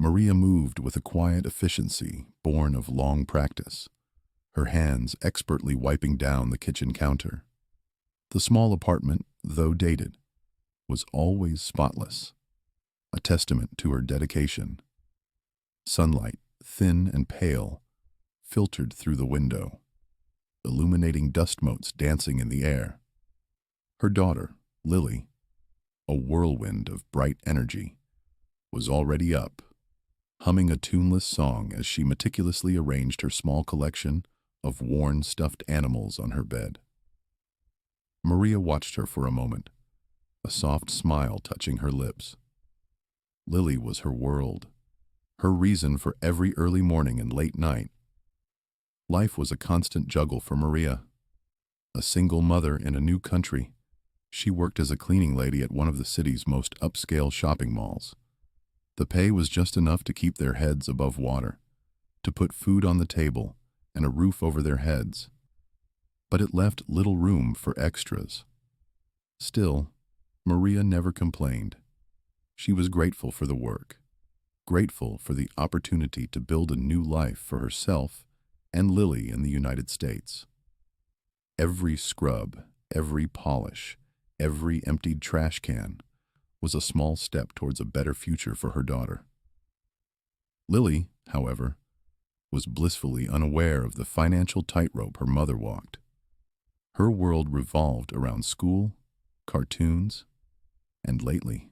Maria moved with a quiet efficiency born of long practice, her hands expertly wiping down the kitchen counter. The small apartment, though dated, was always spotless, a testament to her dedication. Sunlight, thin and pale, filtered through the window, illuminating dust motes dancing in the air. Her daughter, Lily, a whirlwind of bright energy, was already up, humming a tuneless song as she meticulously arranged her small collection of worn stuffed animals on her bed. Maria watched her for a moment, a soft smile touching her lips. Lily was her world, her reason for every early morning and late night. Life was a constant juggle for Maria. A single mother in a new country, she worked as a cleaning lady at one of the city's most upscale shopping malls. The pay was just enough to keep their heads above water, to put food on the table and a roof over their heads. But it left little room for extras. Still, Maria never complained. She was grateful for the work, grateful for the opportunity to build a new life for herself and Lily in the United States. Every scrub, every polish, every emptied trash can was a small step towards a better future for her daughter. Lily, however, was blissfully unaware of the financial tightrope her mother walked. Her world revolved around school, cartoons, and lately,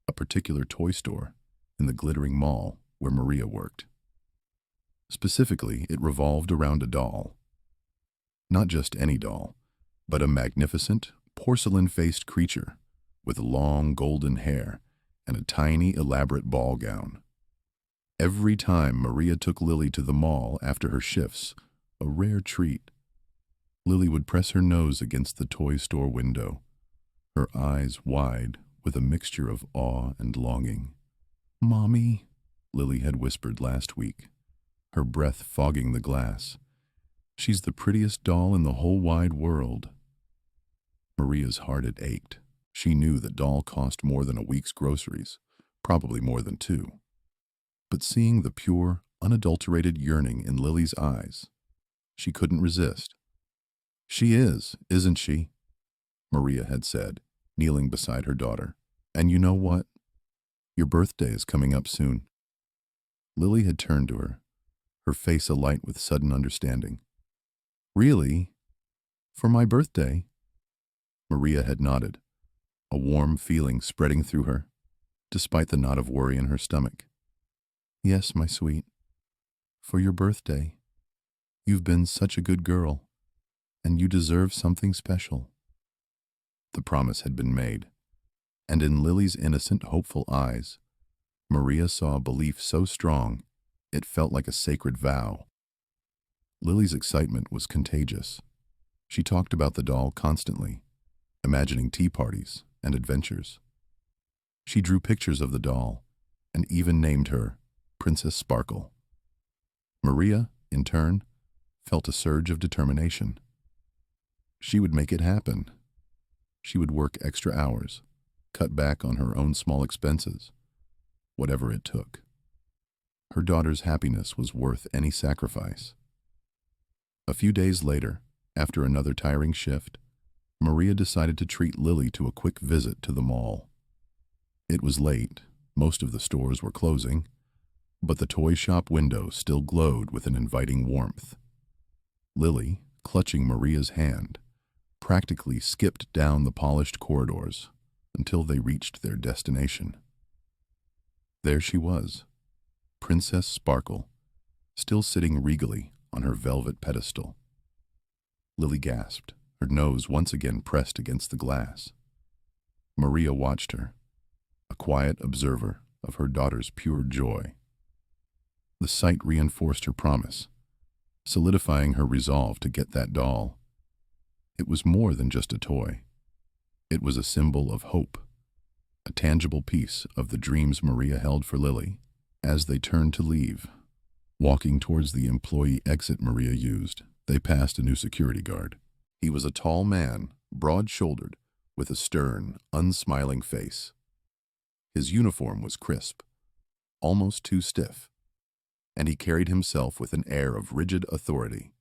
a particular toy store in the glittering mall where Maria worked. Specifically, it revolved around a doll. Not just any doll, but a magnificent, porcelain-faced creature with long golden hair and a tiny, elaborate ball gown. Every time Maria took Lily to the mall after her shifts, a rare treat, Lily would press her nose against the toy store window, her eyes wide with a mixture of awe and longing. "Mommy," Lily had whispered last week, her breath fogging the glass. "She's the prettiest doll in the whole wide world." Maria's heart had ached. She knew the doll cost more than a week's groceries, probably more than two. But seeing the pure, unadulterated yearning in Lily's eyes, she couldn't resist. "She is, isn't she?" Maria had said, kneeling beside her daughter. "And you know what? Your birthday is coming up soon." Lily had turned to her face alight with sudden understanding. "Really? For my birthday?" Maria had nodded, a warm feeling spreading through her, despite the knot of worry in her stomach. "Yes, my sweet. For your birthday. You've been such a good girl, and you deserve something special." The promise had been made, and in Lily's innocent, hopeful eyes, Maria saw a belief so strong it felt like a sacred vow. Lily's excitement was contagious. She talked about the doll constantly, imagining tea parties and adventures. She drew pictures of the doll and even named her Princess Sparkle. Maria, in turn, felt a surge of determination. She would make it happen. She would work extra hours, cut back on her own small expenses, whatever it took. Her daughter's happiness was worth any sacrifice. A few days later, after another tiring shift, Maria decided to treat Lily to a quick visit to the mall. It was late, most of the stores were closing, but the toy shop window still glowed with an inviting warmth. Lily, clutching Maria's hand, practically skipped down the polished corridors until they reached their destination. There she was, Princess Sparkle, still sitting regally on her velvet pedestal. Lily gasped, her nose once again pressed against the glass. Maria watched her, a quiet observer of her daughter's pure joy. The sight reinforced her promise, solidifying her resolve to get that doll. It was more than just a toy. It was a symbol of hope, a tangible piece of the dreams Maria held for Lily. As they turned to leave, walking towards the employee exit Maria used, they passed a new security guard. He was a tall man, broad-shouldered, with a stern, unsmiling face. His uniform was crisp, almost too stiff, and he carried himself with an air of rigid authority.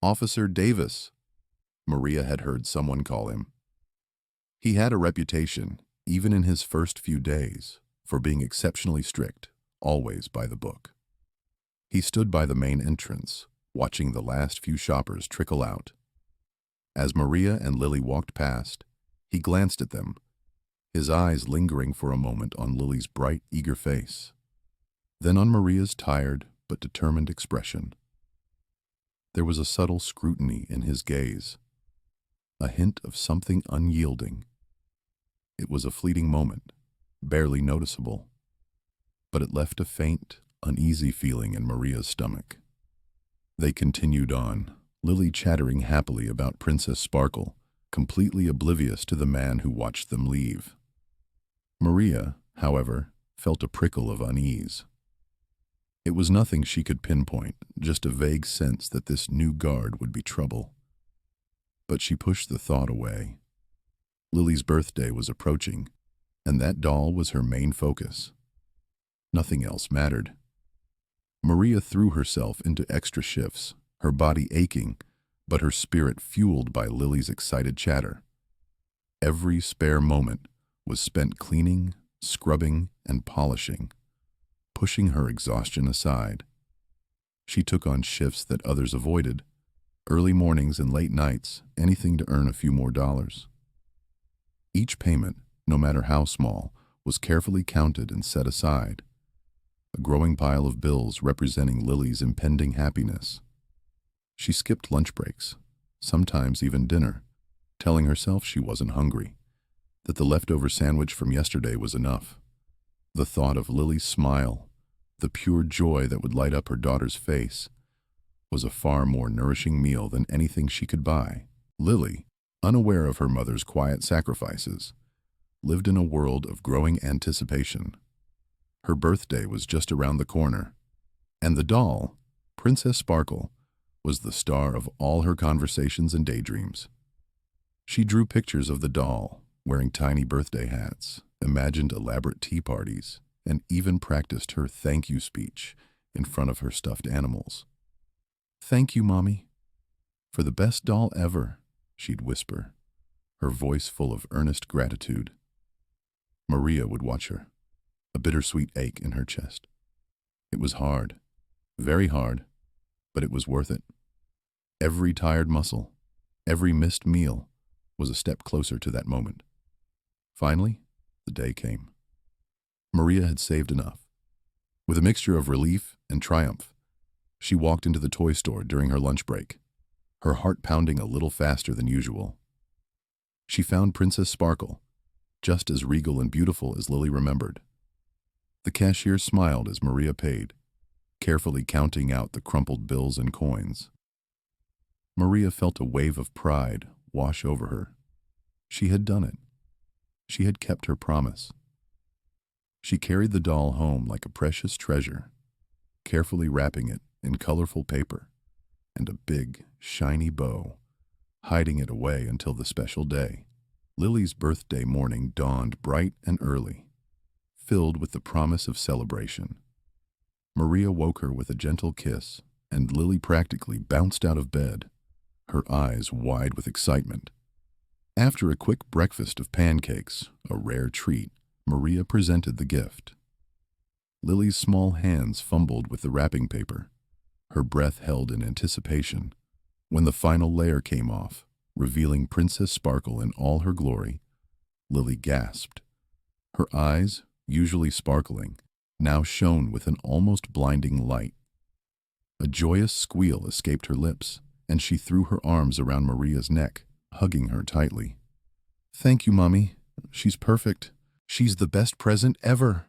"Officer Davis," Maria had heard someone call him. He had a reputation, even in his first few days, for being exceptionally strict, always by the book. He stood by the main entrance, watching the last few shoppers trickle out. As Maria and Lily walked past, he glanced at them, his eyes lingering for a moment on Lily's bright, eager face, then on Maria's tired but determined expression. There was a subtle scrutiny in his gaze, a hint of something unyielding. It was a fleeting moment, barely noticeable, but it left a faint, uneasy feeling in Maria's stomach. They continued on, Lily chattering happily about Princess Sparkle, completely oblivious to the man who watched them leave. Maria, however, felt a prickle of unease. It was nothing she could pinpoint, just a vague sense that this new guard would be trouble. But she pushed the thought away. Lily's birthday was approaching, and that doll was her main focus. Nothing else mattered. Maria threw herself into extra shifts, her body aching, but her spirit fueled by Lily's excited chatter. Every spare moment was spent cleaning, scrubbing, and polishing, pushing her exhaustion aside. She took on shifts that others avoided, early mornings and late nights, anything to earn a few more dollars. Each payment, no matter how small, was carefully counted and set aside, a growing pile of bills representing Lily's impending happiness. She skipped lunch breaks, sometimes even dinner, telling herself she wasn't hungry, that the leftover sandwich from yesterday was enough. The thought of Lily's smile, the pure joy that would light up her daughter's face, was a far more nourishing meal than anything she could buy. Lily, unaware of her mother's quiet sacrifices, lived in a world of growing anticipation. Her birthday was just around the corner, and the doll, Princess Sparkle, was the star of all her conversations and daydreams. She drew pictures of the doll, wearing tiny birthday hats, imagined elaborate tea parties, and even practiced her thank you speech in front of her stuffed animals. "Thank you, Mommy, for the best doll ever," she'd whisper, her voice full of earnest gratitude. Maria would watch her, a bittersweet ache in her chest. It was hard, very hard, but it was worth it. Every tired muscle, every missed meal was a step closer to that moment. Finally, the day came. Maria had saved enough. With a mixture of relief and triumph, she walked into the toy store during her lunch break, her heart pounding a little faster than usual. She found Princess Sparkle, just as regal and beautiful as Lily remembered. The cashier smiled as Maria paid, carefully counting out the crumpled bills and coins. Maria felt a wave of pride wash over her. She had done it. She had kept her promise. She carried the doll home like a precious treasure, carefully wrapping it in colorful paper and a big, shiny bow, hiding it away until the special day. Lily's birthday morning dawned bright and early, filled with the promise of celebration. Maria woke her with a gentle kiss, and Lily practically bounced out of bed, her eyes wide with excitement. After a quick breakfast of pancakes, a rare treat, Maria presented the gift. Lily's small hands fumbled with the wrapping paper, her breath held in anticipation. When the final layer came off, revealing Princess Sparkle in all her glory, Lily gasped. Her eyes, usually sparkling, now shone with an almost blinding light. A joyous squeal escaped her lips, and she threw her arms around Maria's neck, hugging her tightly. "Thank you, Mommy. She's perfect. She's the best present ever."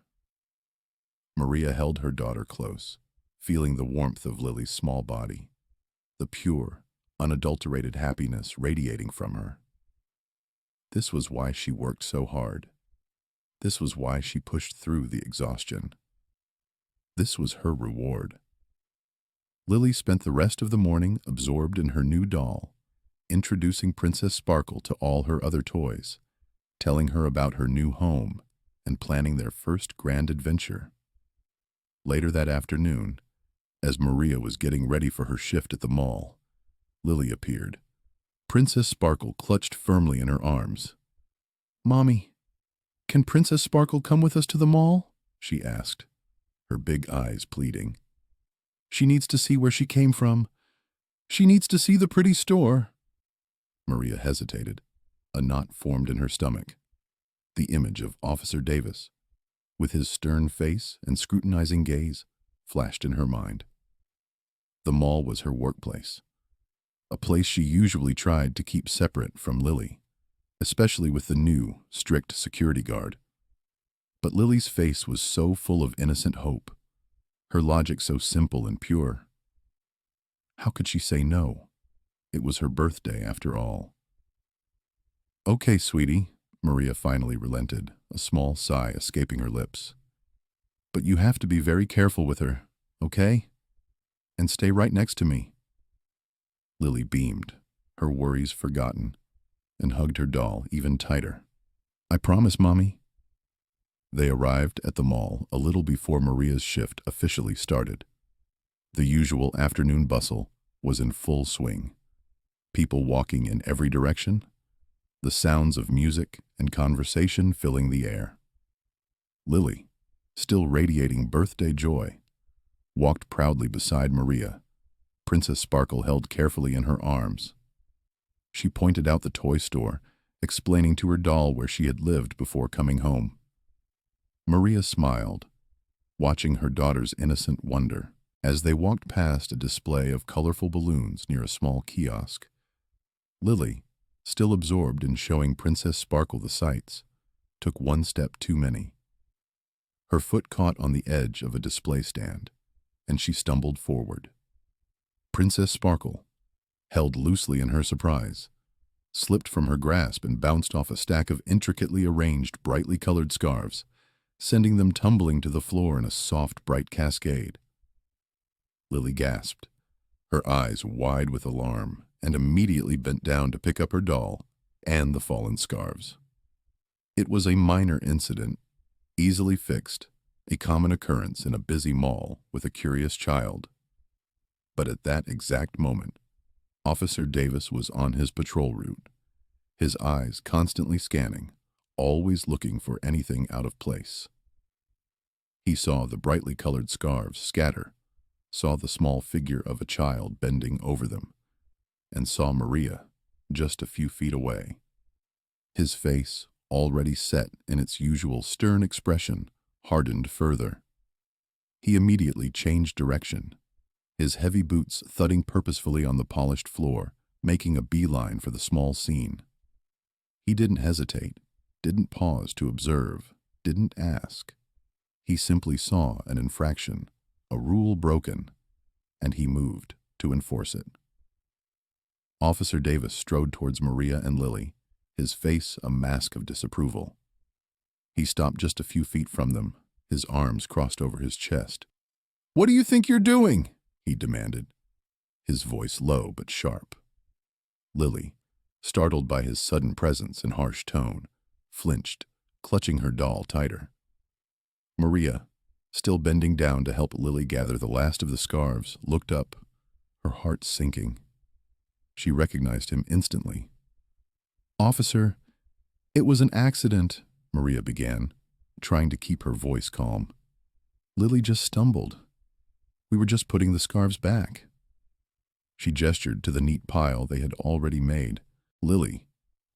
Maria held her daughter close, feeling the warmth of Lily's small body, the pure, unadulterated happiness radiating from her. This was why she worked so hard. This was why she pushed through the exhaustion. This was her reward. Lily spent the rest of the morning absorbed in her new doll, introducing Princess Sparkle to all her other toys, telling her about her new home, and planning their first grand adventure. Later that afternoon, as Maria was getting ready for her shift at the mall, Lily appeared. Princess Sparkle clutched firmly in her arms. "Mommy, can Princess Sparkle come with us to the mall?" she asked, her big eyes pleading. "She needs to see where she came from. She needs to see the pretty store." Maria hesitated. A knot formed in her stomach. The image of Officer Davis, with his stern face and scrutinizing gaze, flashed in her mind. The mall was her workplace, a place she usually tried to keep separate from Lily, especially with the new, strict security guard. But Lily's face was so full of innocent hope, her logic so simple and pure. How could she say no? It was her birthday, after all. "Okay, sweetie," Maria finally relented, a small sigh escaping her lips. "But you have to be very careful with her, okay? And stay right next to me." Lily beamed, her worries forgotten, and hugged her doll even tighter. "I promise, Mommy." They arrived at the mall a little before Maria's shift officially started. The usual afternoon bustle was in full swing. People walking in every direction, the sounds of music and conversation filling the air. Lily, still radiating birthday joy, walked proudly beside Maria, Princess Sparkle held carefully in her arms. She pointed out the toy store, explaining to her doll where she had lived before coming home. Maria smiled, watching her daughter's innocent wonder. As they walked past a display of colorful balloons near a small kiosk, Lily, still absorbed in showing Princess Sparkle the sights, took one step too many. Her foot caught on the edge of a display stand, and she stumbled forward. Princess Sparkle, held loosely in her surprise, slipped from her grasp and bounced off a stack of intricately arranged, brightly colored scarves, sending them tumbling to the floor in a soft, bright cascade. Lily gasped, her eyes wide with alarm, and immediately bent down to pick up her doll and the fallen scarves. It was a minor incident, easily fixed, a common occurrence in a busy mall with a curious child. But at that exact moment, Officer Davis was on his patrol route, his eyes constantly scanning, always looking for anything out of place. He saw the brightly colored scarves scatter, saw the small figure of a child bending over them, and saw Maria just a few feet away. His face, already set in its usual stern expression, hardened further. He immediately changed direction, his heavy boots thudding purposefully on the polished floor, making a beeline for the small scene. He didn't hesitate, didn't pause to observe, didn't ask. He simply saw an infraction, a rule broken, and he moved to enforce it. Officer Davis strode towards Maria and Lily, his face a mask of disapproval. He stopped just a few feet from them, his arms crossed over his chest. "What do you think you're doing?" he demanded, his voice low but sharp. Lily, startled by his sudden presence and harsh tone, flinched, clutching her doll tighter. Maria, still bending down to help Lily gather the last of the scarves, looked up, her heart sinking. She recognized him instantly. "Officer, it was an accident," Maria began, trying to keep her voice calm. "Lily just stumbled. We were just putting the scarves back." She gestured to the neat pile they had already made. Lily,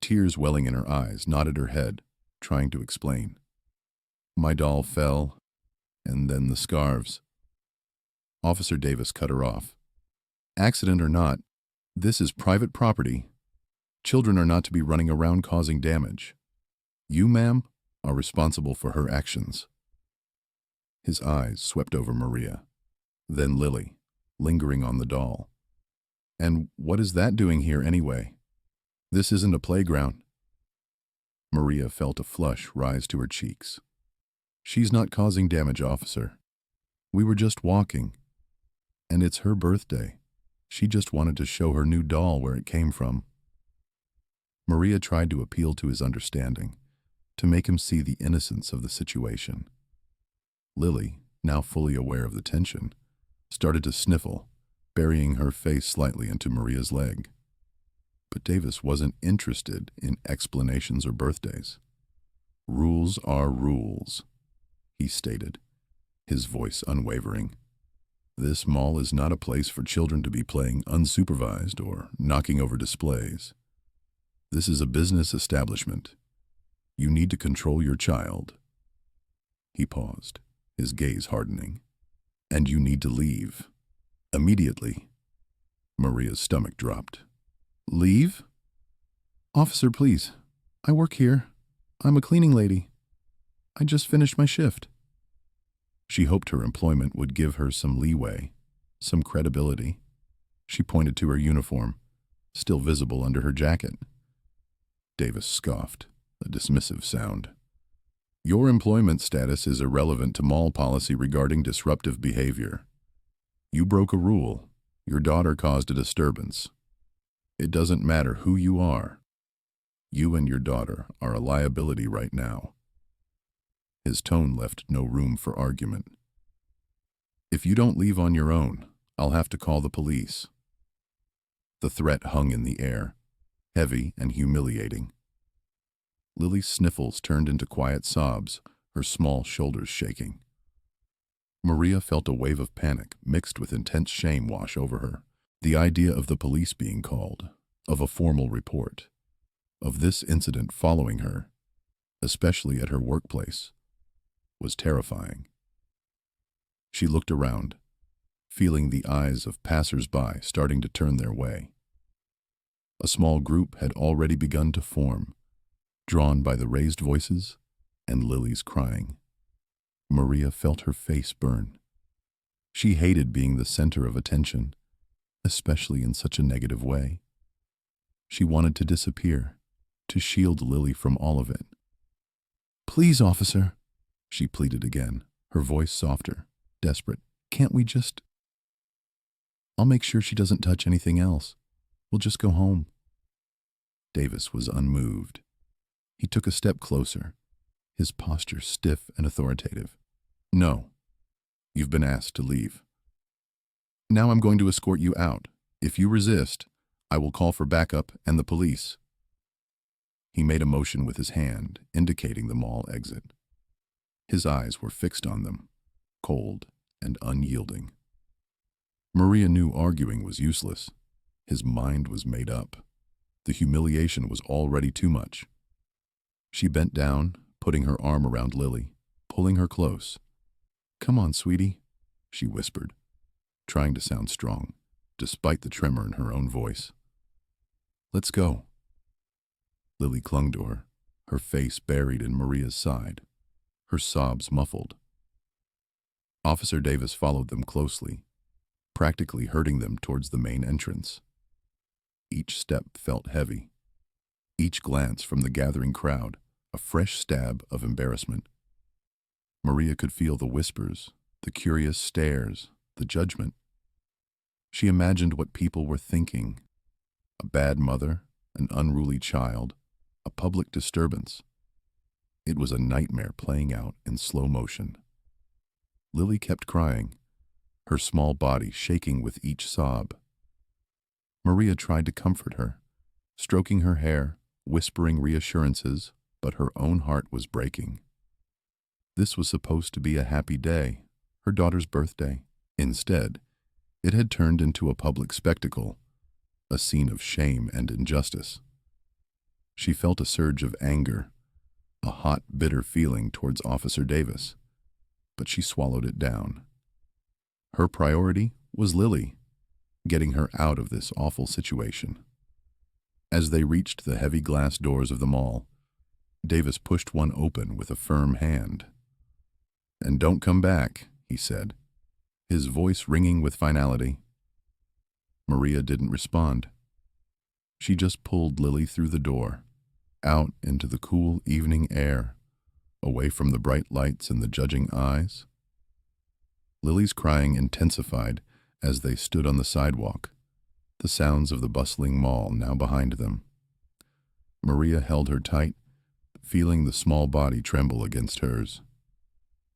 tears welling in her eyes, nodded her head, trying to explain. "My doll fell, and then the scarves." Officer Davis cut her off. "Accident or not, this is private property. Children are not to be running around causing damage. You, ma'am, are responsible for her actions." His eyes swept over Maria, then Lily, lingering on the doll. "And what is that doing here anyway? This isn't a playground." Maria felt a flush rise to her cheeks. "She's not causing damage, officer. We were just walking. And it's her birthday. She just wanted to show her new doll where it came from." Maria tried to appeal to his understanding, to make him see the innocence of the situation. Lily, now fully aware of the tension, started to sniffle, burying her face slightly into Maria's leg. But Davis wasn't interested in explanations or birthdays. "Rules are rules," he stated, his voice unwavering. "This mall is not a place for children to be playing unsupervised or knocking over displays. This is a business establishment. You need to control your child." He paused, his gaze hardening. "And you need to leave. Immediately." Maria's stomach dropped. "Leave? Officer, please. I work here. I'm a cleaning lady. I just finished my shift." She hoped her employment would give her some leeway, some credibility. She pointed to her uniform, still visible under her jacket. Davis scoffed, a dismissive sound. "Your employment status is irrelevant to mall policy regarding disruptive behavior. You broke a rule. Your daughter caused a disturbance. It doesn't matter who you are. You and your daughter are a liability right now." His tone left no room for argument. "If you don't leave on your own, I'll have to call the police." The threat hung in the air, heavy and humiliating. Lily's sniffles turned into quiet sobs, her small shoulders shaking. Maria felt a wave of panic mixed with intense shame wash over her. The idea of the police being called, of a formal report, of this incident following her, especially at her workplace, was terrifying. She looked around, feeling the eyes of passers-by starting to turn their way. A small group had already begun to form, drawn by the raised voices and Lily's crying. Maria felt her face burn. She hated being the center of attention, especially in such a negative way. She wanted to disappear, to shield Lily from all of it. "Please, officer," she pleaded again, her voice softer, desperate. "Can't we just... I'll make sure she doesn't touch anything else. We'll just go home." Davis was unmoved. He took a step closer, his posture stiff and authoritative. "No. You've been asked to leave. Now I'm going to escort you out. If you resist, I will call for backup and the police." He made a motion with his hand, indicating the mall exit. His eyes were fixed on them, cold and unyielding. Maria knew arguing was useless. His mind was made up. The humiliation was already too much. She bent down, putting her arm around Lily, pulling her close. "Come on, sweetie," she whispered, trying to sound strong, despite the tremor in her own voice. "Let's go." Lily clung to her face buried in Maria's side, her sobs muffled. Officer Davis followed them closely, practically herding them towards the main entrance. Each step felt heavy. Each glance from the gathering crowd, a fresh stab of embarrassment. Maria could feel the whispers, the curious stares, the judgment. She imagined what people were thinking. A bad mother, an unruly child, a public disturbance. It was a nightmare playing out in slow motion. Lily kept crying, her small body shaking with each sob. Maria tried to comfort her, stroking her hair, whispering reassurances, but her own heart was breaking. This was supposed to be a happy day, her daughter's birthday. Instead, it had turned into a public spectacle, a scene of shame and injustice. She felt a surge of anger, a hot, bitter feeling towards Officer Davis, but she swallowed it down. Her priority was Lily, getting her out of this awful situation. As they reached the heavy glass doors of the mall, Davis pushed one open with a firm hand. "And don't come back," he said, his voice ringing with finality. Maria didn't respond. She just pulled Lily through the door, out into the cool evening air, away from the bright lights and the judging eyes. Lily's crying intensified as they stood on the sidewalk, the sounds of the bustling mall now behind them. Maria held her tight, feeling the small body tremble against hers.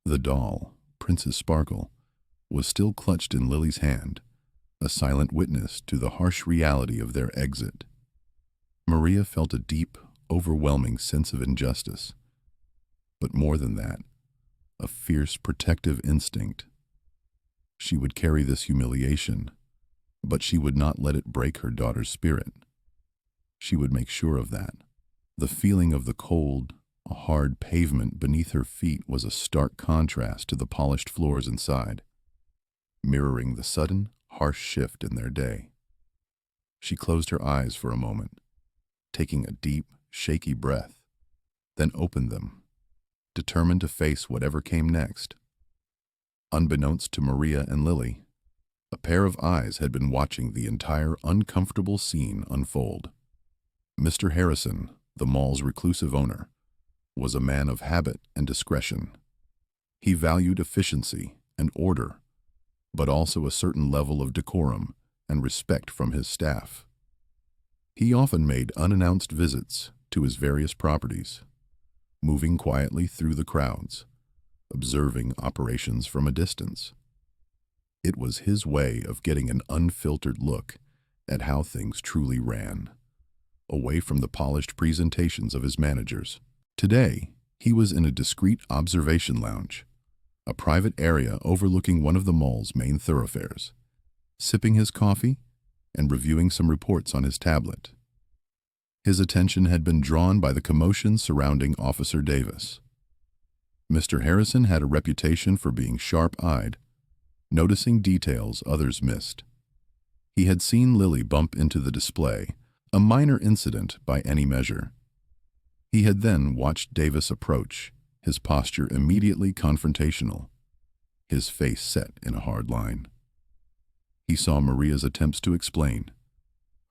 The doll, Princess Sparkle, was still clutched in Lily's hand, a silent witness to the harsh reality of their exit. Maria felt a deep, overwhelming sense of injustice. But more than that, a fierce protective instinct. She would carry this humiliation, but she would not let it break her daughter's spirit. She would make sure of that. The feeling of the cold, hard pavement beneath her feet was a stark contrast to the polished floors inside, mirroring the sudden, harsh shift in their day. She closed her eyes for a moment, taking a deep, shaky breath, then opened them, determined to face whatever came next. Unbeknownst to Maria and Lily, a pair of eyes had been watching the entire uncomfortable scene unfold. Mr. Harrison, the mall's reclusive owner, was a man of habit and discretion. He valued efficiency and order, but also a certain level of decorum and respect from his staff. He often made unannounced visits to his various properties, moving quietly through the crowds, observing operations from a distance. It was his way of getting an unfiltered look at how things truly ran, away from the polished presentations of his managers. Today, he was in a discreet observation lounge, a private area overlooking one of the mall's main thoroughfares, sipping his coffee and reviewing some reports on his tablet. His attention had been drawn by the commotion surrounding Officer Davis. Mr. Harrison had a reputation for being sharp-eyed, noticing details others missed. He had seen Lily bump into the display, a minor incident by any measure. He had then watched Davis approach, his posture immediately confrontational, his face set in a hard line. He saw Maria's attempts to explain,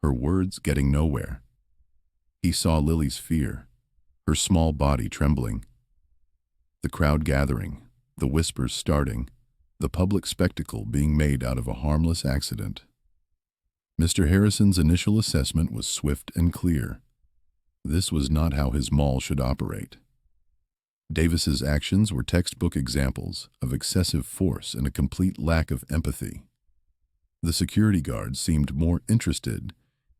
her words getting nowhere. He saw Lily's fear, her small body trembling. The crowd gathering, the whispers starting, the public spectacle being made out of a harmless accident. Mr. Harrison's initial assessment was swift and clear. This was not how his mall should operate. Davis's actions were textbook examples of excessive force and a complete lack of empathy. The security guards seemed more interested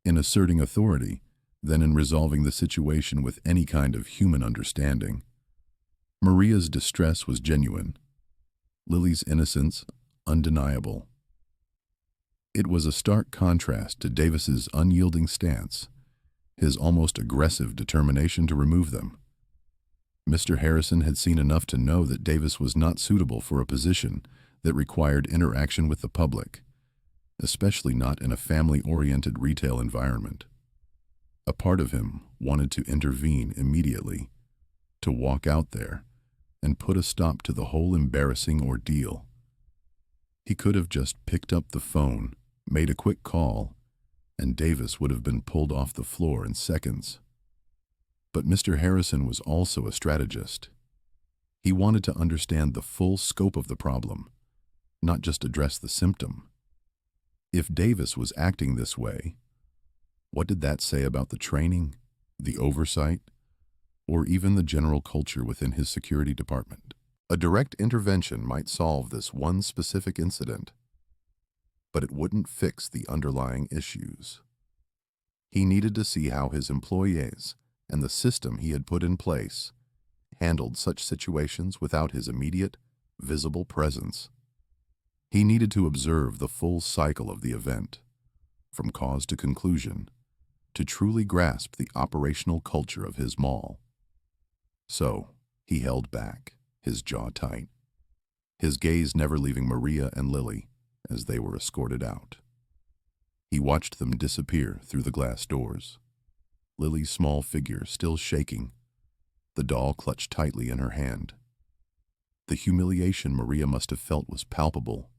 in asserting authority than in resolving the situation with any kind of human understanding. Maria's distress was genuine, Lily's innocence undeniable. It was a stark contrast to Davis's unyielding stance, his almost aggressive determination to remove them. Mr. Harrison had seen enough to know that Davis was not suitable for a position that required interaction with the public, especially not in a family-oriented retail environment. A part of him wanted to intervene immediately, to walk out there and put a stop to the whole embarrassing ordeal. He could have just picked up the phone, made a quick call, and Davis would have been pulled off the floor in seconds. But Mr. Harrison was also a strategist. He wanted to understand the full scope of the problem, not just address the symptom. If Davis was acting this way, what did that say about the training, the oversight, or even the general culture within his security department? A direct intervention might solve this one specific incident, but it wouldn't fix the underlying issues. He needed to see how his employees and the system he had put in place handled such situations without his immediate, visible presence. He needed to observe the full cycle of the event, from cause to conclusion, to truly grasp the operational culture of his mall. So, he held back, his jaw tight, his gaze never leaving Maria and Lily as they were escorted out. He watched them disappear through the glass doors, Lily's small figure still shaking, the doll clutched tightly in her hand. The humiliation Maria must have felt was palpable,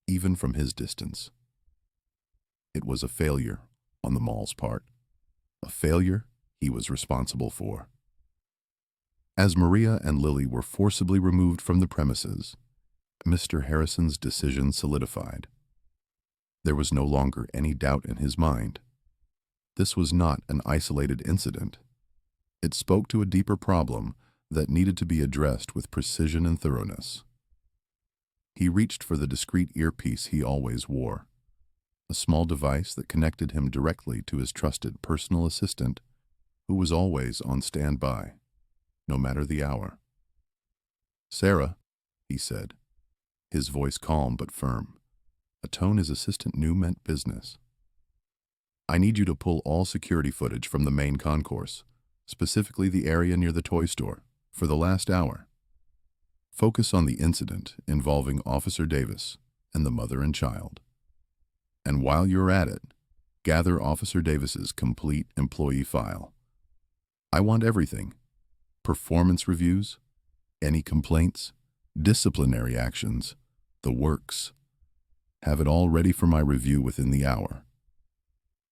even from his distance. It was a failure on the mall's part, a failure he was responsible for. As Maria and Lily were forcibly removed from the premises, Mr. Harrison's decision solidified. There was no longer any doubt in his mind. This was not an isolated incident. It spoke to a deeper problem that needed to be addressed with precision and thoroughness. He reached for the discreet earpiece he always wore, a small device that connected him directly to his trusted personal assistant, who was always on standby, no matter the hour. "Sarah," he said, his voice calm but firm, a tone his assistant knew meant business. "I need you to pull all security footage from the main concourse, specifically the area near the toy store, for the last hour. Focus on the incident involving Officer Davis and the mother and child. And while you're at it, gather Officer Davis's complete employee file. I want everything: performance reviews, any complaints, disciplinary actions, the works. Have it all ready for my review within the hour."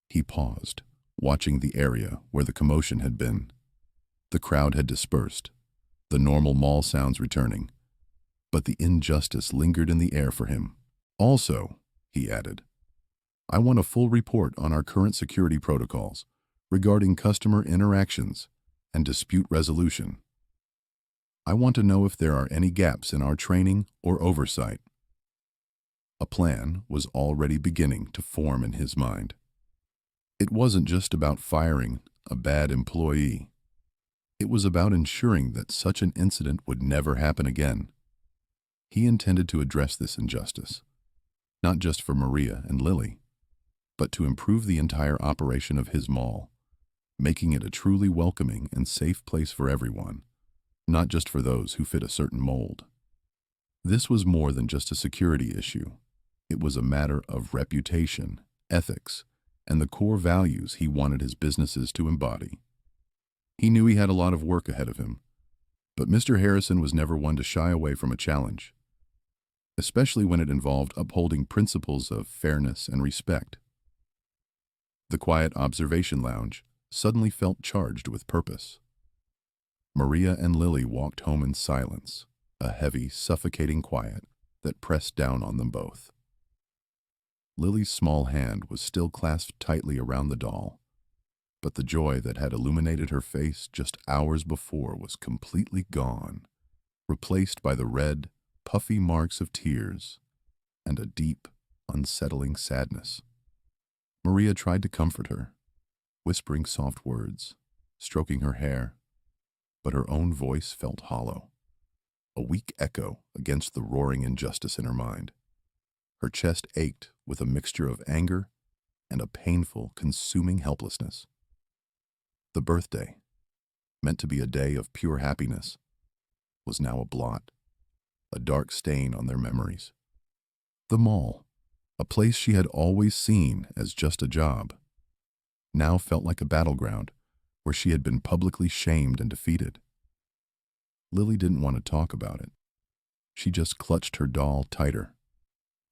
He paused, watching the area where the commotion had been. The crowd had dispersed, the normal mall sounds returning, but the injustice lingered in the air for him. "Also," he added, "I want a full report on our current security protocols regarding customer interactions and dispute resolution. I want to know if there are any gaps in our training or oversight." A plan was already beginning to form in his mind. It wasn't just about firing a bad employee. It was about ensuring that such an incident would never happen again. He intended to address this injustice, not just for Maria and Lily, but to improve the entire operation of his mall, making it a truly welcoming and safe place for everyone, not just for those who fit a certain mold. This was more than just a security issue. It was a matter of reputation, ethics, and the core values he wanted his businesses to embody. He knew he had a lot of work ahead of him, but Mr. Harrison was never one to shy away from a challenge, especially when it involved upholding principles of fairness and respect. The quiet observation lounge suddenly felt charged with purpose. Maria and Lily walked home in silence, a heavy, suffocating quiet that pressed down on them both. Lily's small hand was still clasped tightly around the doll, but the joy that had illuminated her face just hours before was completely gone, replaced by the red, puffy marks of tears and a deep, unsettling sadness. Maria tried to comfort her, whispering soft words, stroking her hair, but her own voice felt hollow, a weak echo against the roaring injustice in her mind. Her chest ached with a mixture of anger and a painful, consuming helplessness. The birthday, meant to be a day of pure happiness, was now a blot, a dark stain on their memories. The mall, a place she had always seen as just a job, now felt like a battleground where she had been publicly shamed and defeated. Lily didn't want to talk about it. She just clutched her doll tighter,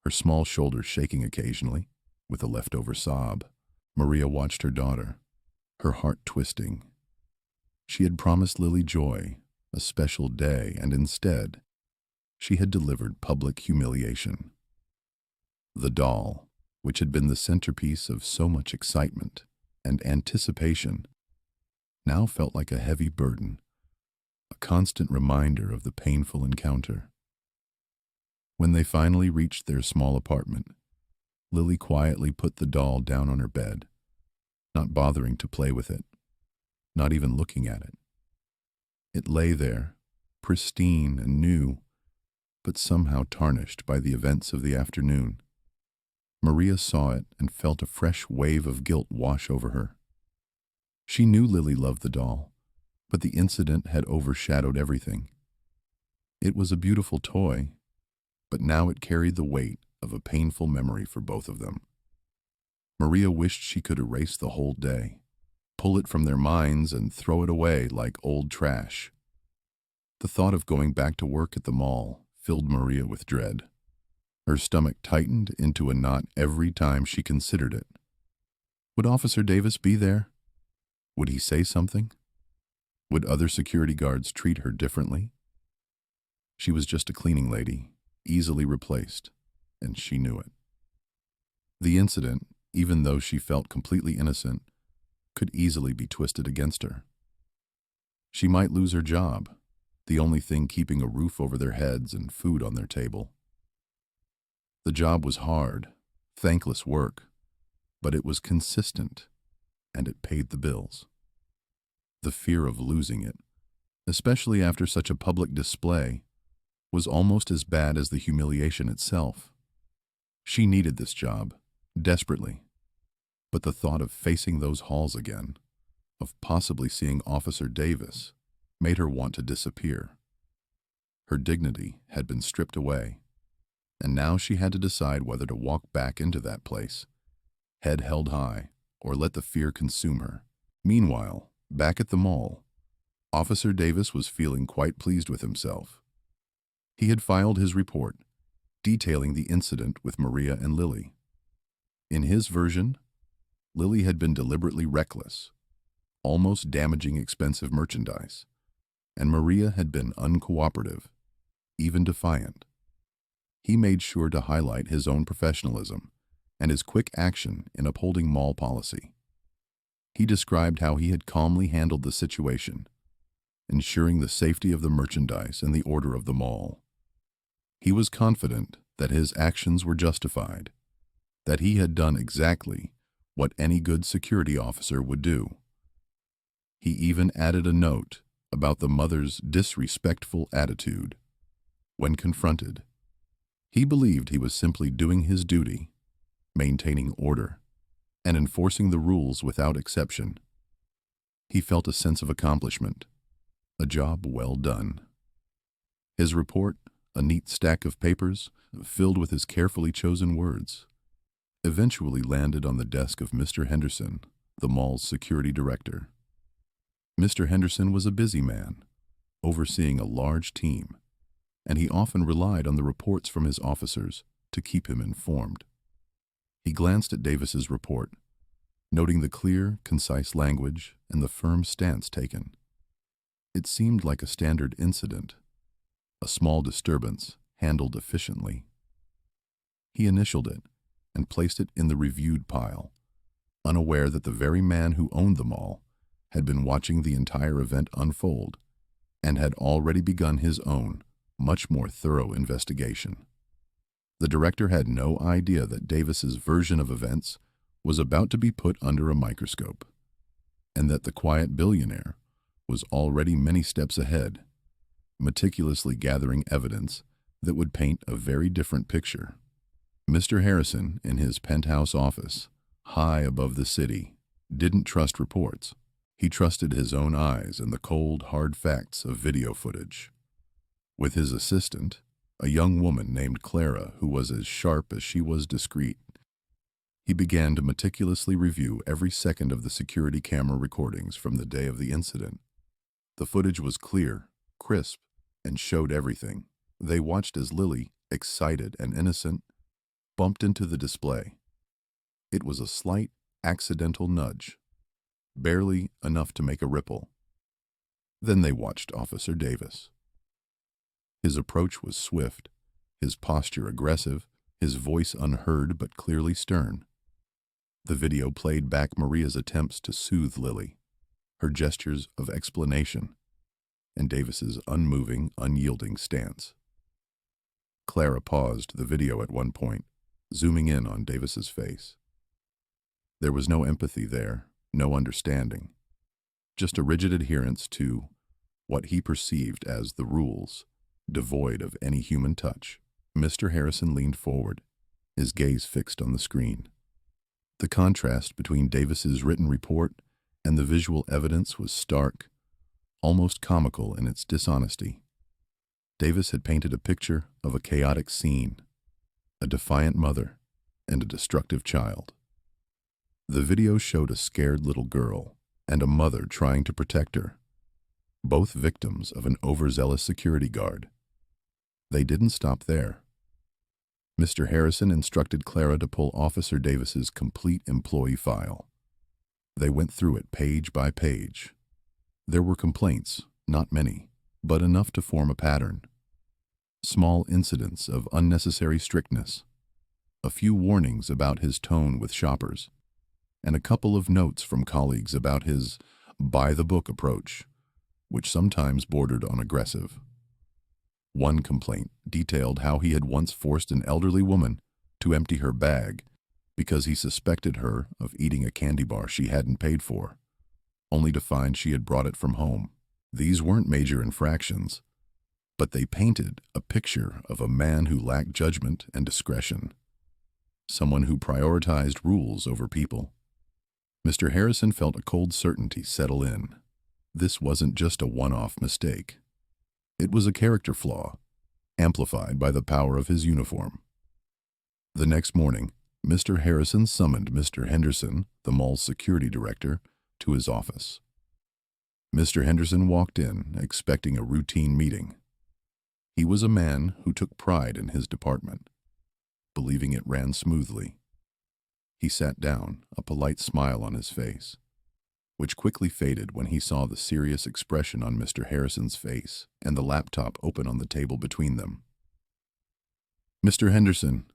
her small shoulders shaking occasionally, with a leftover sob. Maria watched her daughter, her heart twisting. She had promised Lily joy, a special day, and instead, she had delivered public humiliation. The doll, which had been the centerpiece of so much excitement and anticipation, now felt like a heavy burden, a constant reminder of the painful encounter. When they finally reached their small apartment, Lily quietly put the doll down on her bed, not bothering to play with it, not even looking at it. It lay there, pristine and new, but somehow tarnished by the events of the afternoon. Maria saw it and felt a fresh wave of guilt wash over her. She knew Lily loved the doll, but the incident had overshadowed everything. It was a beautiful toy, but now it carried the weight of a painful memory for both of them. Maria wished she could erase the whole day, pull it from their minds and throw it away like old trash. The thought of going back to work at the mall filled Maria with dread. Her stomach tightened into a knot every time she considered it. Would Officer Davis be there? Would he say something? Would other security guards treat her differently? She was just a cleaning lady, easily replaced, and she knew it. The incident, even though she felt completely innocent, could easily be twisted against her. She might lose her job, the only thing keeping a roof over their heads and food on their table. The job was hard, thankless work, but it was consistent, and it paid the bills. The fear of losing it, especially after such a public display, was almost as bad as the humiliation itself. She needed this job, desperately, but the thought of facing those halls again, of possibly seeing Officer Davis, made her want to disappear. Her dignity had been stripped away, and now she had to decide whether to walk back into that place, head held high, or let the fear consume her. Meanwhile, back at the mall, Officer Davis was feeling quite pleased with himself. He had filed his report, detailing the incident with Maria and Lily. In his version, Lily had been deliberately reckless, almost damaging expensive merchandise, and Maria had been uncooperative, even defiant. He made sure to highlight his own professionalism and his quick action in upholding mall policy. He described how he had calmly handled the situation, ensuring the safety of the merchandise and the order of the mall. He was confident that his actions were justified, that he had done exactly what any good security officer would do. He even added a note about the mother's disrespectful attitude. When confronted, he believed he was simply doing his duty, maintaining order, and enforcing the rules without exception. He felt a sense of accomplishment, a job well done. His report, a neat stack of papers filled with his carefully chosen words, eventually landed on the desk of Mr. Henderson, the mall's security director. Mr. Henderson was a busy man, overseeing a large team, and he often relied on the reports from his officers to keep him informed. He glanced at Davis's report, noting the clear, concise language and the firm stance taken. It seemed like a standard incident, a small disturbance handled efficiently. He initialed it and placed it in the reviewed pile, unaware that the very man who owned the mall had been watching the entire event unfold and had already begun his own, much more thorough investigation. The director had no idea that Davis's version of events was about to be put under a microscope, and that the quiet billionaire was already many steps ahead, meticulously gathering evidence that would paint a very different picture. Mr. Harrison, in his penthouse office, high above the city, didn't trust reports. He trusted his own eyes and the cold, hard facts of video footage. With his assistant, a young woman named Clara who was as sharp as she was discreet, he began to meticulously review every second of the security camera recordings from the day of the incident. The footage was clear, crisp, and showed everything. They watched as Lily, excited and innocent, bumped into the display. It was a slight, accidental nudge, barely enough to make a ripple. Then they watched Officer Davis. His approach was swift, his posture aggressive, his voice unheard but clearly stern. The video played back Maria's attempts to soothe Lily, her gestures of explanation, and Davis's unmoving, unyielding stance. Clara paused the video at one point, zooming in on Davis's face. There was no empathy there, no understanding, just a rigid adherence to what he perceived as the rules, devoid of any human touch. Mr. Harrison leaned forward, his gaze fixed on the screen. The contrast between Davis's written report and the visual evidence was stark, almost comical in its dishonesty. Davis had painted a picture of a chaotic scene, a defiant mother, and a destructive child. The video showed a scared little girl and a mother trying to protect her, both victims of an overzealous security guard. They didn't stop there. Mr. Harrison instructed Clara to pull Officer Davis's complete employee file. They went through it page by page. There were complaints, not many, but enough to form a pattern. Small incidents of unnecessary strictness, a few warnings about his tone with shoppers, and a couple of notes from colleagues about his by-the-book approach, which sometimes bordered on aggressive. One complaint detailed how he had once forced an elderly woman to empty her bag because he suspected her of eating a candy bar she hadn't paid for, only to find she had brought it from home. These weren't major infractions, but they painted a picture of a man who lacked judgment and discretion, someone who prioritized rules over people. Mr. Harrison felt a cold certainty settle in. This wasn't just a one-off mistake. It was a character flaw, amplified by the power of his uniform. The next morning, Mr. Harrison summoned Mr. Henderson, the mall's security director, to his office. Mr. Henderson walked in, expecting a routine meeting. He was a man who took pride in his department, believing it ran smoothly. He sat down, a polite smile on his face, which quickly faded when he saw the serious expression on Mr. Harrison's face and the laptop open on the table between them. "Mr. Henderson,"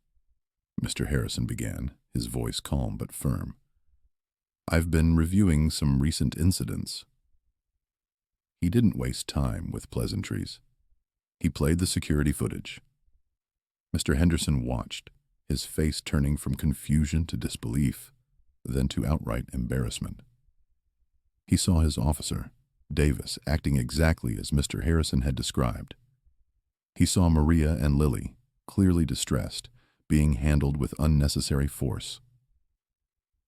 Mr. Harrison began, his voice calm but firm, "I've been reviewing some recent incidents." He didn't waste time with pleasantries. He played the security footage. Mr. Henderson watched, his face turning from confusion to disbelief, then to outright embarrassment. He saw his officer, Davis, acting exactly as Mr. Harrison had described. He saw Maria and Lily, clearly distressed, being handled with unnecessary force.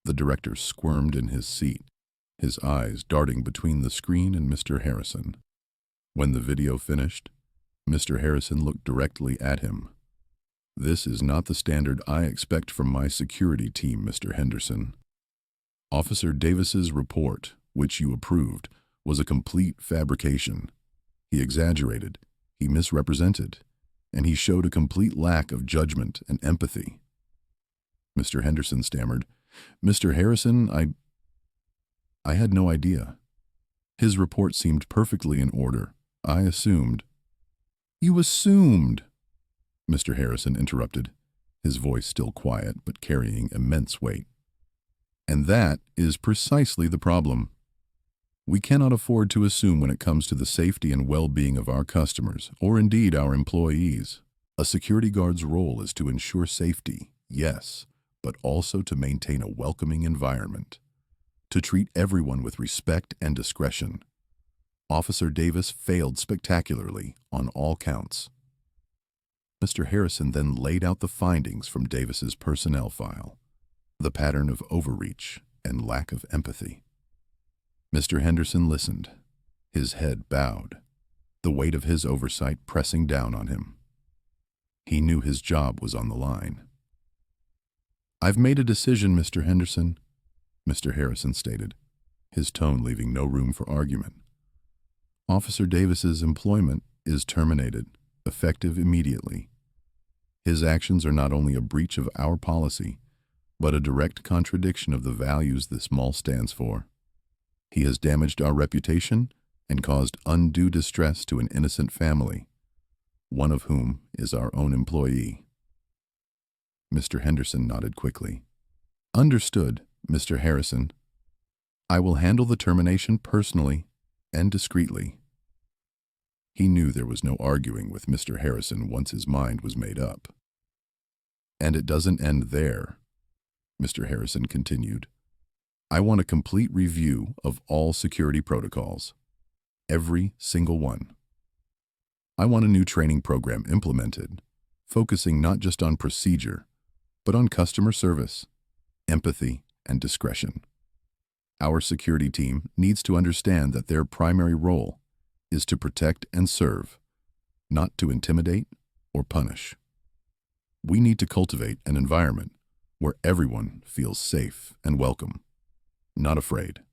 The director squirmed in his seat, his eyes darting between the screen and Mr. Harrison. When the video finished, Mr. Harrison looked directly at him. "This is not the standard I expect from my security team, Mr. Henderson. Officer Davis's report, which you approved, was a complete fabrication. He exaggerated, he misrepresented, and he showed a complete lack of judgment and empathy." Mr. Henderson stammered, "Mr. Harrison, I had no idea. His report seemed perfectly in order. I assumed." "You assumed," Mr. Harrison interrupted, his voice still quiet but carrying immense weight. "And that is precisely the problem. We cannot afford to assume when it comes to the safety and well-being of our customers, or indeed our employees. A security guard's role is to ensure safety, yes, but also to maintain a welcoming environment, to treat everyone with respect and discretion. Officer Davis failed spectacularly on all counts." Mr. Harrison then laid out the findings from Davis's personnel file, the pattern of overreach and lack of empathy. Mr. Henderson listened, his head bowed, the weight of his oversight pressing down on him. He knew his job was on the line. "I've made a decision, Mr. Henderson," Mr. Harrison stated, his tone leaving no room for argument. "Officer Davis's employment is terminated, effective immediately. His actions are not only a breach of our policy, but a direct contradiction of the values this mall stands for. He has damaged our reputation and caused undue distress to an innocent family, one of whom is our own employee." Mr. Henderson nodded quickly. "Understood, Mr. Harrison. I will handle the termination personally and discreetly." He knew there was no arguing with Mr. Harrison once his mind was made up. "And it doesn't end there," Mr. Harrison continued. "I want a complete review of all security protocols, every single one. I want a new training program implemented, focusing not just on procedure, but on customer service, empathy, and discretion. Our security team needs to understand that their primary role is to protect and serve, not to intimidate or punish. We need to cultivate an environment where everyone feels safe and welcome, not afraid."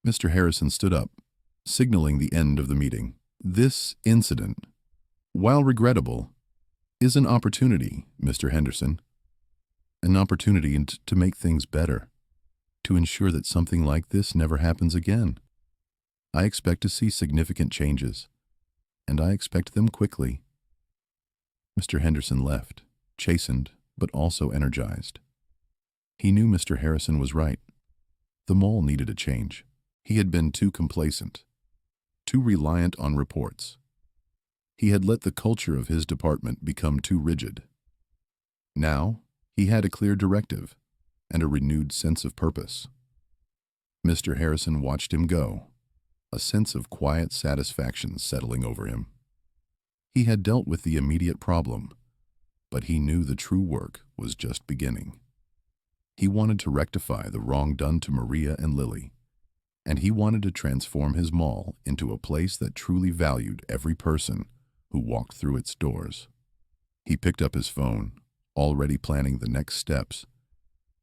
Mr. Harrison stood up, signaling the end of the meeting. "This incident, while regrettable, is an opportunity, Mr. Henderson. An opportunity to make things better, to ensure that something like this never happens again. I expect to see significant changes, and I expect them quickly." Mr. Henderson left, chastened but also energized. He knew Mr. Harrison was right. The mall needed a change. He had been too complacent, too reliant on reports. He had let the culture of his department become too rigid. Now, he had a clear directive and a renewed sense of purpose. Mr. Harrison watched him go, a sense of quiet satisfaction settling over him. He had dealt with the immediate problem, but he knew the true work was just beginning. He wanted to rectify the wrong done to Maria and Lily, and he wanted to transform his mall into a place that truly valued every person who walked through its doors. He picked up his phone, already planning the next steps,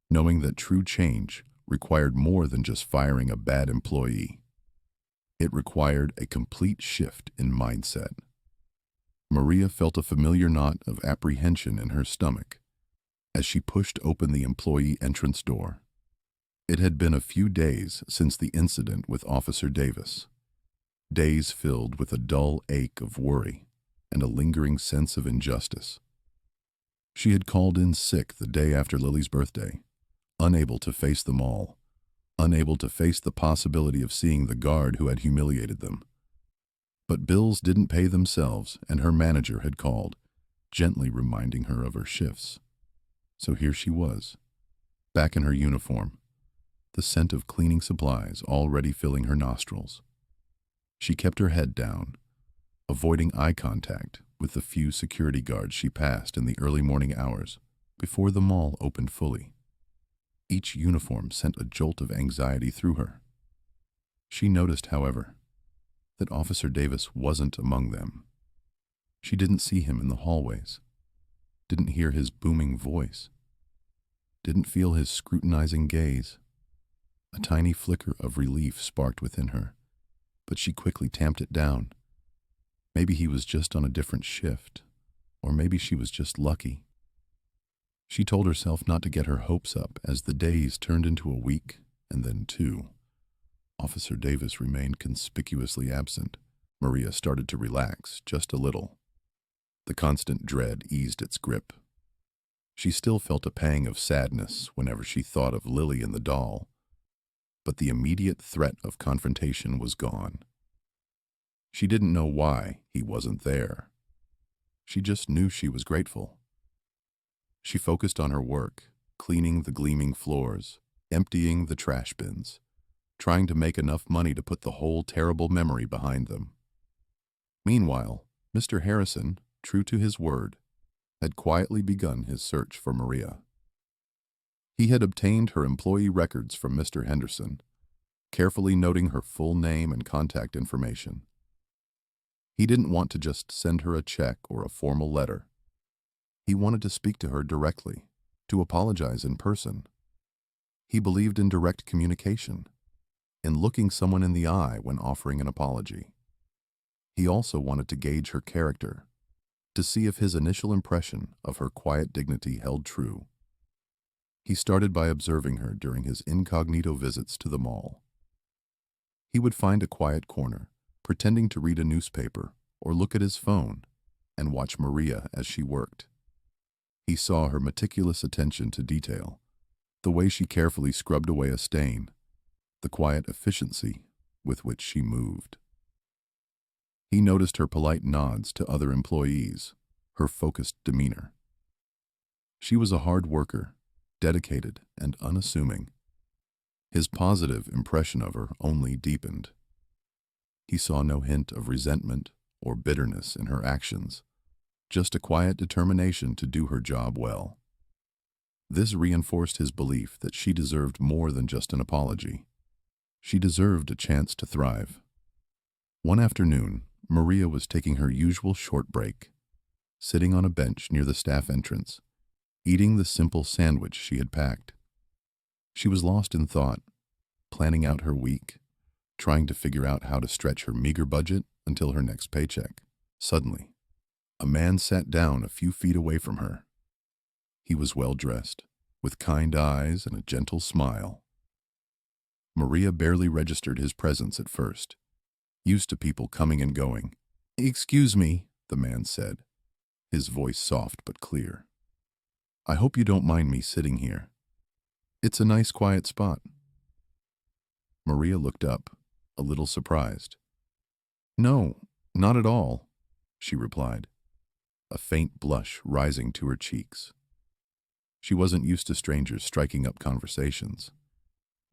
knowing that true change required more than just firing a bad employee. It required a complete shift in mindset. Maria felt a familiar knot of apprehension in her stomach as she pushed open the employee entrance door. It had been a few days since the incident with Officer Davis, days filled with a dull ache of worry and a lingering sense of injustice. She had called in sick the day after Lily's birthday, unable to face them all, unable to face the possibility of seeing the guard who had humiliated them. But bills didn't pay themselves, and her manager had called, gently reminding her of her shifts. So here she was, back in her uniform, the scent of cleaning supplies already filling her nostrils. She kept her head down, avoiding eye contact with the few security guards she passed in the early morning hours before the mall opened fully. Each uniform sent a jolt of anxiety through her. She noticed, however, that Officer Davis wasn't among them. She didn't see him in the hallways, didn't hear his booming voice, didn't feel his scrutinizing gaze. A tiny flicker of relief sparked within her, but she quickly tamped it down. Maybe he was just on a different shift, or maybe she was just lucky. She told herself not to get her hopes up as the days turned into a week and then two. Officer Davis remained conspicuously absent. Maria started to relax just a little. The constant dread eased its grip. She still felt a pang of sadness whenever she thought of Lily and the doll, but the immediate threat of confrontation was gone. She didn't know why he wasn't there. She just knew she was grateful. She focused on her work, cleaning the gleaming floors, emptying the trash bins, trying to make enough money to put the whole terrible memory behind them. Meanwhile, Mr. Harrison, true to his word, had quietly begun his search for Maria. He had obtained her employee records from Mr. Henderson, carefully noting her full name and contact information. He didn't want to just send her a check or a formal letter. He wanted to speak to her directly, to apologize in person. He believed in direct communication, in looking someone in the eye when offering an apology. He also wanted to gauge her character, to see if his initial impression of her quiet dignity held true. He started by observing her during his incognito visits to the mall. He would find a quiet corner, pretending to read a newspaper or look at his phone, and watch Maria as she worked. He saw her meticulous attention to detail, the way she carefully scrubbed away a stain, the quiet efficiency with which she moved. He noticed her polite nods to other employees, her focused demeanor. She was a hard worker, dedicated and unassuming. His positive impression of her only deepened. He saw no hint of resentment or bitterness in her actions, just a quiet determination to do her job well. This reinforced his belief that she deserved more than just an apology. She deserved a chance to thrive. One afternoon, Maria was taking her usual short break, sitting on a bench near the staff entrance, eating the simple sandwich she had packed. She was lost in thought, planning out her week, trying to figure out how to stretch her meager budget until her next paycheck. Suddenly, a man sat down a few feet away from her. He was well-dressed, with kind eyes and a gentle smile. Maria barely registered his presence at first, used to people coming and going. "Excuse me," the man said, his voice soft but clear. "I hope you don't mind me sitting here. It's a nice quiet spot." Maria looked up, a little surprised. "No, not at all," she replied, a faint blush rising to her cheeks. She wasn't used to strangers striking up conversations,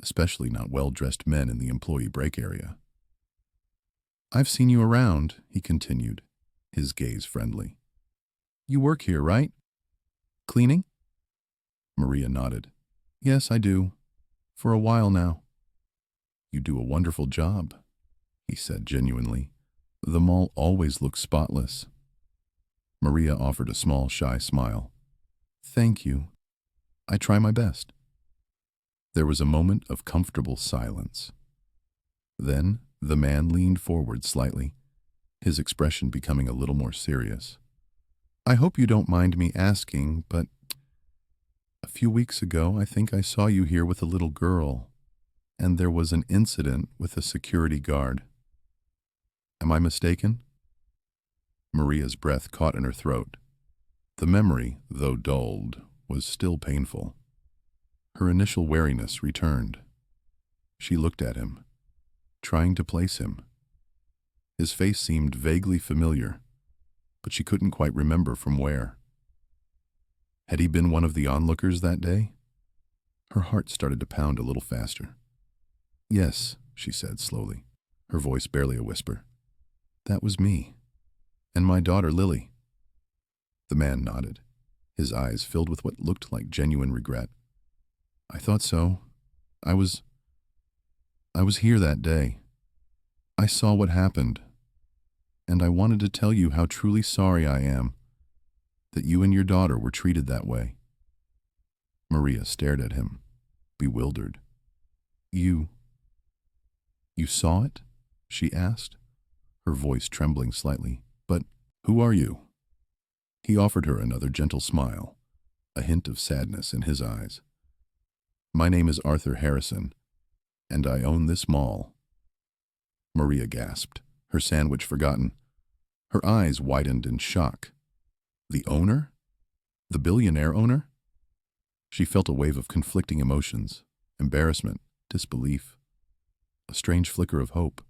especially not well-dressed men in the employee break area. "I've seen you around," he continued, his gaze friendly. "You work here, right? Cleaning?" Maria nodded. "Yes, I do. For a while now." "You do a wonderful job," he said genuinely. "The mall always looks spotless." Maria offered a small, shy smile. "Thank you. I try my best." There was a moment of comfortable silence. Then the man leaned forward slightly, his expression becoming a little more serious. "I hope you don't mind me asking, but a few weeks ago I think I saw you here with a little girl, and there was an incident with a security guard. Am I mistaken?" Maria's breath caught in her throat. The memory, though dulled, was still painful. Her initial wariness returned. She looked at him, trying to place him. His face seemed vaguely familiar, but she couldn't quite remember from where. Had he been one of the onlookers that day? Her heart started to pound a little faster. "Yes," she said slowly, her voice barely a whisper. "That was me. And my daughter, Lily." The man nodded, his eyes filled with what looked like genuine regret. "I thought so. I was here that day. I saw what happened, and I wanted to tell you how truly sorry I am that you and your daughter were treated that way." Maria stared at him, bewildered. You saw it?" she asked, her voice trembling slightly. "But who are you?" He offered her another gentle smile, a hint of sadness in his eyes. "My name is Arthur Harrison, and I own this mall." Maria gasped, her sandwich forgotten. Her eyes widened in shock. The owner? The billionaire owner? She felt a wave of conflicting emotions, embarrassment, disbelief, a strange flicker of hope.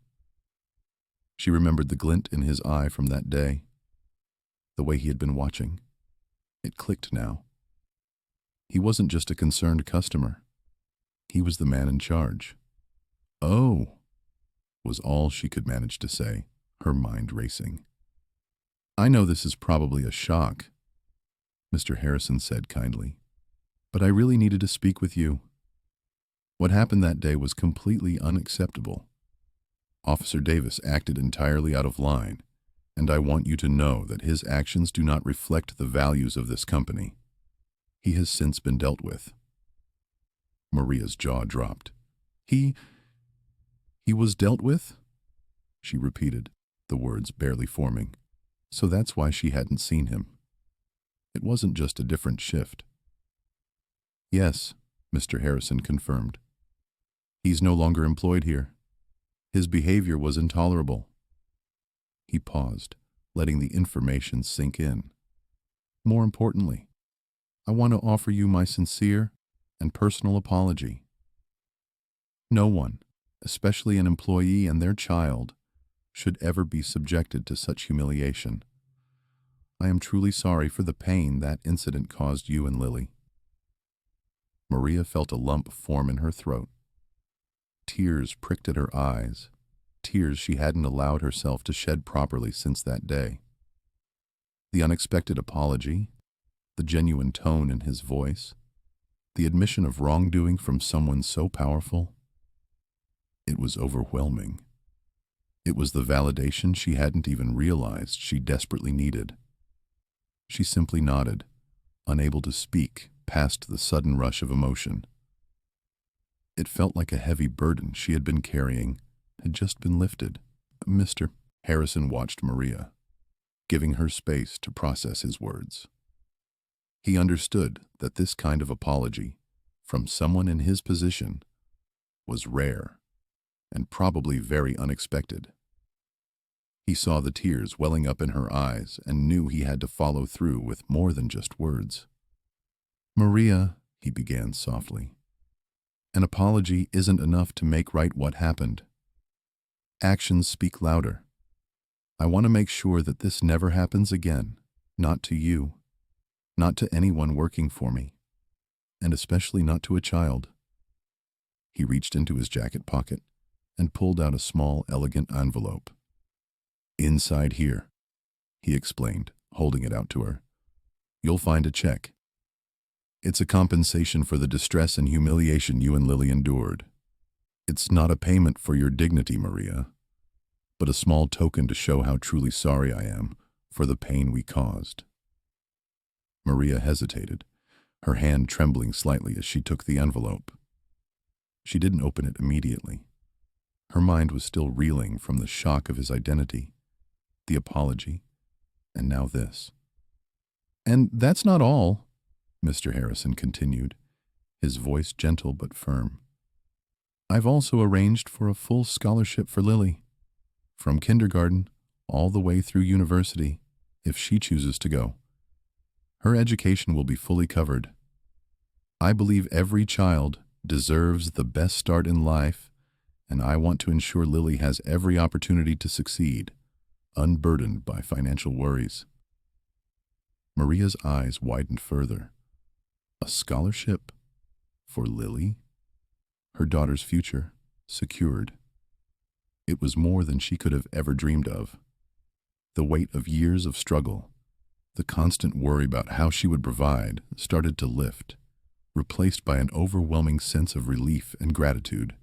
She remembered the glint in his eye from that day, the way he had been watching. It clicked now. He wasn't just a concerned customer. He was the man in charge. "Oh," was all she could manage to say, her mind racing. "I know this is probably a shock," Mr. Harrison said kindly, "but I really needed to speak with you. What happened that day was completely unacceptable. Officer Davis acted entirely out of line, and I want you to know that his actions do not reflect the values of this company. He has since been dealt with." Maria's jaw dropped. He was dealt with?" she repeated, the words barely forming. So that's why she hadn't seen him. It wasn't just a different shift. "Yes," Mr. Harrison confirmed. "He's no longer employed here. His behavior was intolerable." He paused, letting the information sink in. "More importantly, I want to offer you my sincere and personal apology. No one, especially an employee and their child, should ever be subjected to such humiliation. I am truly sorry for the pain that incident caused you and Lily." Maria felt a lump form in her throat. Tears pricked at her eyes, tears she hadn't allowed herself to shed properly since that day. The unexpected apology, the genuine tone in his voice, the admission of wrongdoing from someone so powerful. It was overwhelming. It was the validation she hadn't even realized she desperately needed. She simply nodded, unable to speak past the sudden rush of emotion. It felt like a heavy burden she had been carrying had just been lifted. Mr. Harrison watched Maria, giving her space to process his words. He understood that this kind of apology, from someone in his position, was rare and probably very unexpected. He saw the tears welling up in her eyes and knew he had to follow through with more than just words. "Maria," he began softly, "an apology isn't enough to make right what happened. Actions speak louder. I want to make sure that this never happens again, not to you, not to anyone working for me. and especially not to a child. He reached into his jacket pocket and pulled out a small, elegant envelope. "Inside here," he explained, holding it out to her, "you'll find a check. It's a compensation for the distress and humiliation you and Lily endured. It's not a payment for your dignity, Maria, but a small token to show how truly sorry I am for the pain we caused." Maria hesitated, her hand trembling slightly as she took the envelope. She didn't open it immediately. Her mind was still reeling from the shock of his identity, the apology, and now this. "And that's not all," Mr. Harrison continued, his voice gentle but firm. "I've also arranged for a full scholarship for Lily, from kindergarten all the way through university, if she chooses to go. Her education will be fully covered. I believe every child deserves the best start in life, and I want to ensure Lily has every opportunity to succeed, unburdened by financial worries." Maria's eyes widened further. A scholarship for Lily? Her daughter's future secured. It was more than she could have ever dreamed of. The weight of years of struggle, the constant worry about how she would provide, started to lift, replaced by an overwhelming sense of relief and gratitude.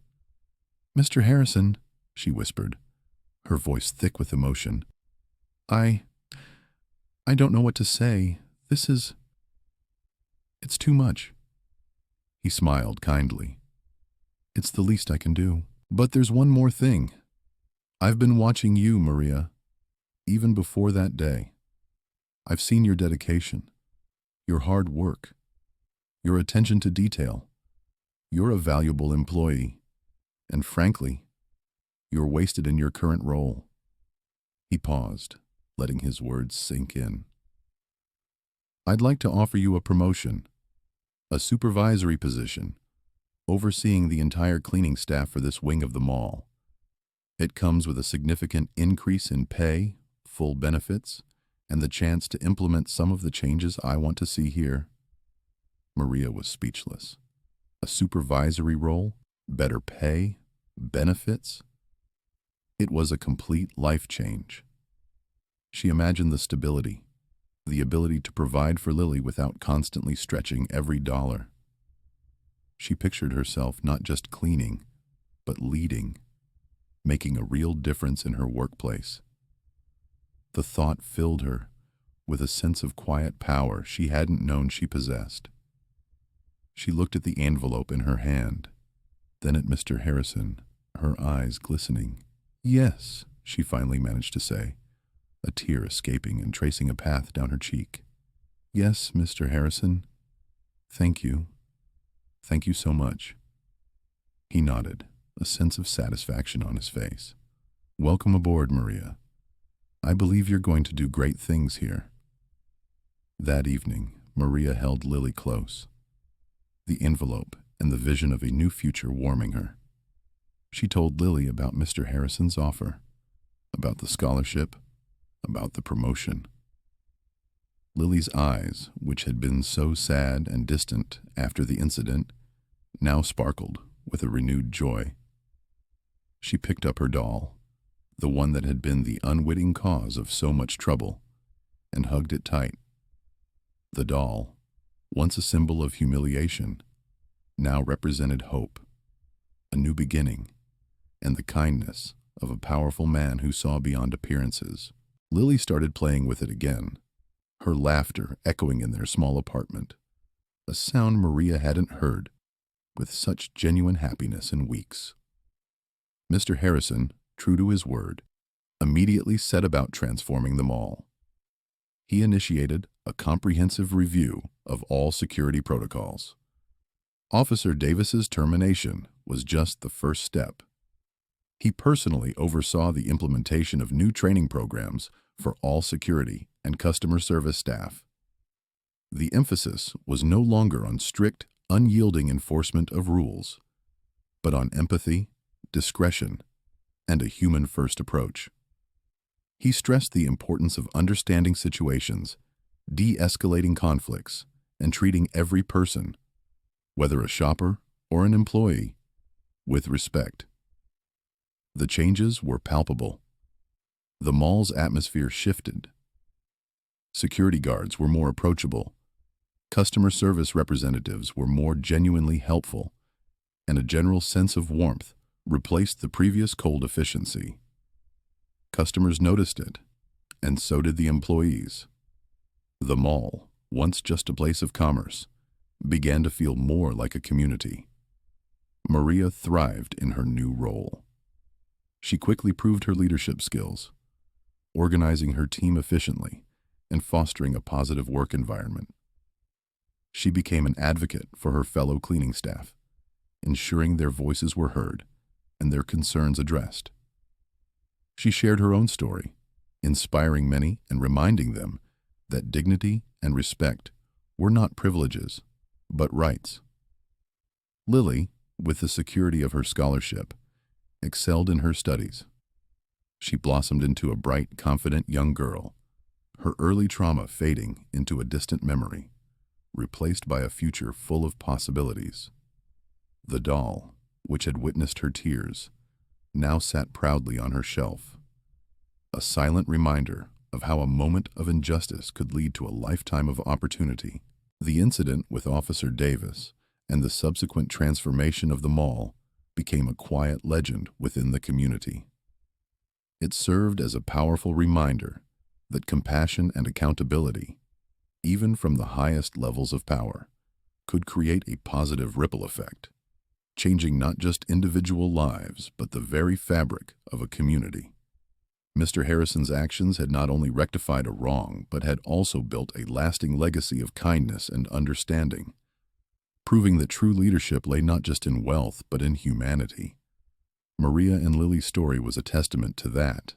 "Mr. Harrison," she whispered, her voice thick with emotion, I don't know what to say. It's too much." He smiled kindly. "It's the least I can do. But there's one more thing. I've been watching you, Maria, even before that day. I've seen your dedication, your hard work, your attention to detail. You're a valuable employee, and frankly, you're wasted in your current role." He paused, letting his words sink in. "I'd like to offer you a promotion, a supervisory position, overseeing the entire cleaning staff for this wing of the mall. It comes with a significant increase in pay, full benefits, and the chance to implement some of the changes I want to see here." Maria was speechless. A supervisory role, better pay, benefits. It was a complete life change. She imagined the stability, the ability to provide for Lily without constantly stretching every dollar. She pictured herself not just cleaning, but leading, making a real difference in her workplace. The thought filled her with a sense of quiet power she hadn't known she possessed. She looked at the envelope in her hand, then at Mr. Harrison, her eyes glistening. "Yes," she finally managed to say, a tear escaping and tracing a path down her cheek. "Yes, Mr. Harrison. Thank you. Thank you so much." He nodded, a sense of satisfaction on his face. "Welcome aboard, Maria. I believe you're going to do great things here." That evening, Maria held Lily close, the envelope and the vision of a new future warming her. She told Lily about Mr. Harrison's offer, about the scholarship, about the promotion. Lily's eyes, which had been so sad and distant after the incident, now sparkled with a renewed joy. She picked up her doll, the one that had been the unwitting cause of so much trouble, and hugged it tight. The doll, once a symbol of humiliation, now represented hope, a new beginning, and the kindness of a powerful man who saw beyond appearances. Lily started playing with it again, her laughter echoing in their small apartment, a sound Maria hadn't heard with such genuine happiness in weeks. Mr. Harrison, true to his word, immediately set about transforming the mall. He initiated a comprehensive review of all security protocols. Officer Davis's termination was just the first step. He personally oversaw the implementation of new training programs for all security and customer service staff. The emphasis was no longer on strict, unyielding enforcement of rules, but on empathy, discretion, and a human-first approach. He stressed the importance of understanding situations, de-escalating conflicts, and treating every person, whether a shopper or an employee, with respect. The changes were palpable. The mall's atmosphere shifted. Security guards were more approachable. Customer service representatives were more genuinely helpful, and a general sense of warmth replaced the previous cold efficiency. Customers noticed it, and so did the employees. The mall, once just a place of commerce, began to feel more like a community. Maria thrived in her new role. She quickly proved her leadership skills, organizing her team efficiently and fostering a positive work environment. She became an advocate for her fellow cleaning staff, ensuring their voices were heard and their concerns addressed. She shared her own story, inspiring many and reminding them that dignity and respect were not privileges, but rights. Lily, with the security of her scholarship, excelled in her studies. She blossomed into a bright, confident young girl, her early trauma fading into a distant memory, replaced by a future full of possibilities. The doll, which had witnessed her tears, now sat proudly on her shelf, a silent reminder of how a moment of injustice could lead to a lifetime of opportunity. The incident with Officer Davis and the subsequent transformation of the mall became a quiet legend within the community. It served as a powerful reminder that compassion and accountability, even from the highest levels of power, could create a positive ripple effect, changing not just individual lives but the very fabric of a community. Mr. Harrison's actions had not only rectified a wrong but had also built a lasting legacy of kindness and understanding, proving that true leadership lay not just in wealth but in humanity. Maria and Lily's story was a testament to that.